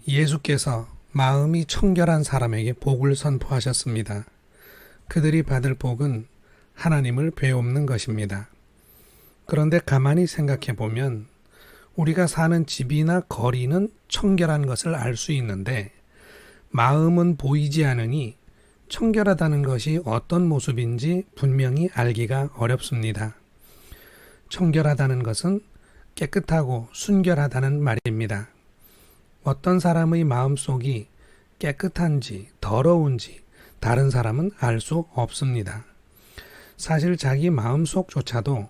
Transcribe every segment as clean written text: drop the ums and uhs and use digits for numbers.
예수께서 마음이 청결한 사람에게 복을 선포하셨습니다. 그들이 받을 복은 하나님을 배움는 것입니다. 그런데 가만히 생각해 보면 우리가 사는 집이나 거리는 청결한 것을 알 수 있는데 마음은 보이지 않으니 청결하다는 것이 어떤 모습인지 분명히 알기가 어렵습니다. 청결하다는 것은 깨끗하고 순결하다는 말입니다. 어떤 사람의 마음속이 깨끗한지 더러운지 다른 사람은 알 수 없습니다. 사실 자기 마음속조차도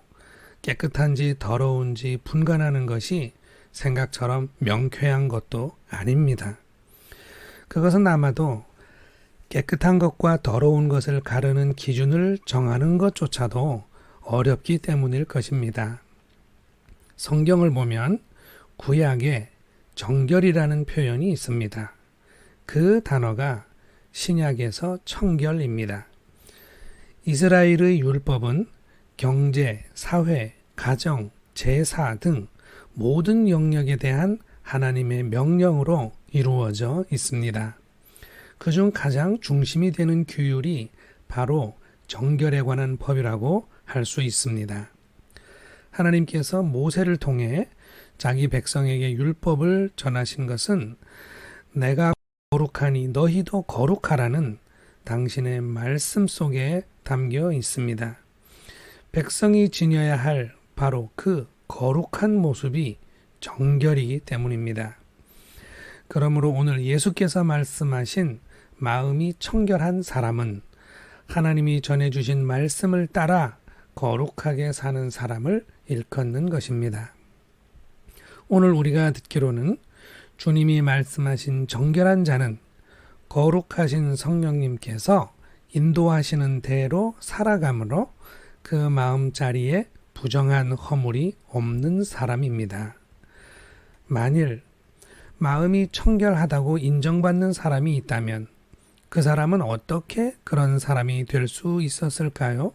깨끗한지 더러운지 분간하는 것이 생각처럼 명쾌한 것도 아닙니다. 그것은 아마도 깨끗한 것과 더러운 것을 가르는 기준을 정하는 것조차도 어렵기 때문일 것입니다. 성경을 보면 구약에 정결이라는 표현이 있습니다. 그 단어가 신약에서 청결입니다. 이스라엘의 율법은 경제, 사회, 가정, 제사 등 모든 영역에 대한 하나님의 명령으로 이루어져 있습니다. 그중 가장 중심이 되는 규율이 바로 정결에 관한 법이라고 할 수 있습니다. 하나님께서 모세를 통해 자기 백성에게 율법을 전하신 것은 내가 거룩하니 너희도 거룩하라는 당신의 말씀 속에 담겨 있습니다. 백성이 지녀야 할 바로 그 거룩한 모습이 정결이기 때문입니다. 그러므로 오늘 예수께서 말씀하신 마음이 청결한 사람은 하나님이 전해주신 말씀을 따라 거룩하게 사는 사람을 일컫는 것입니다. 오늘 우리가 듣기로는 주님이 말씀하신 정결한 자는 거룩하신 성령님께서 인도하시는 대로 살아가므로 그 마음자리에 부정한 허물이 없는 사람입니다. 만일 마음이 청결하다고 인정받는 사람이 있다면 그 사람은 어떻게 그런 사람이 될 수 있었을까요?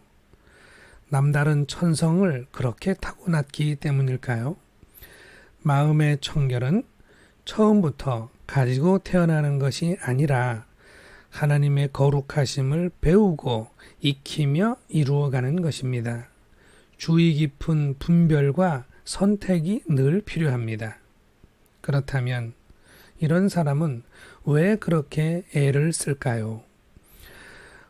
남다른 천성을 그렇게 타고났기 때문일까요? 마음의 청결은 처음부터 가지고 태어나는 것이 아니라 하나님의 거룩하심을 배우고 익히며 이루어가는 것입니다. 주의 깊은 분별과 선택이 늘 필요합니다. 그렇다면 이런 사람은 왜 그렇게 애를 쓸까요?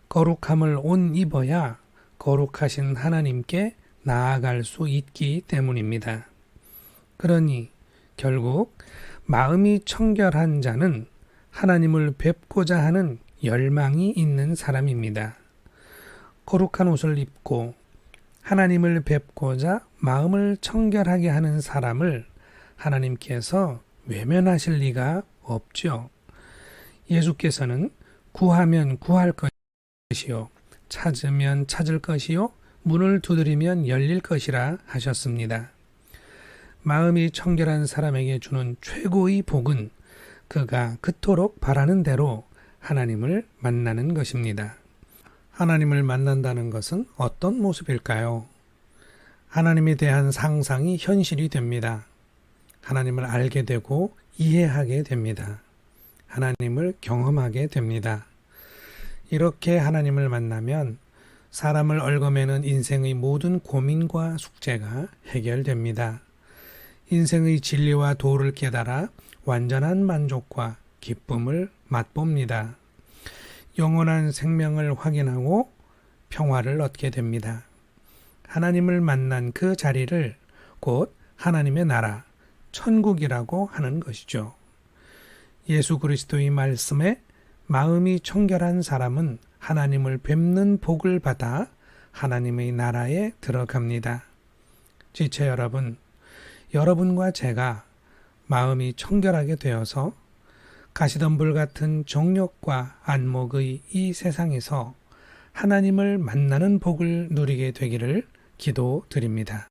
거룩함을 옷 입어야 거룩하신 하나님께 나아갈 수 있기 때문입니다. 그러니 결국 마음이 청결한 자는 하나님을 뵙고자 하는 열망이 있는 사람입니다. 거룩한 옷을 입고 하나님을 뵙고자 마음을 청결하게 하는 사람을 하나님께서 외면하실 리가 없죠. 예수께서는 구하면 구할 것이요 찾으면 찾을 것이요 문을 두드리면 열릴 것이라 하셨습니다. 마음이 청결한 사람에게 주는 최고의 복은 그가 그토록 바라는 대로 하나님을 만나는 것입니다. 하나님을 만난다는 것은 어떤 모습일까요? 하나님에 대한 상상이 현실이 됩니다. 하나님을 알게 되고 이해하게 됩니다. 하나님을 경험하게 됩니다. 이렇게 하나님을 만나면 사람을 얽어매는 인생의 모든 고민과 숙제가 해결됩니다. 인생의 진리와 도를 깨달아 완전한 만족과 기쁨을 맛봅니다. 영원한 생명을 확인하고 평화를 얻게 됩니다. 하나님을 만난 그 자리를 곧 하나님의 나라, 천국이라고 하는 것이죠. 예수 그리스도의 말씀에 마음이 청결한 사람은 하나님을 뵙는 복을 받아 하나님의 나라에 들어갑니다. 지체 여러분, 여러분과 제가 마음이 청결하게 되어서 가시덤불 같은 정욕과 안목의 이 세상에서 하나님을 만나는 복을 누리게 되기를 기도드립니다.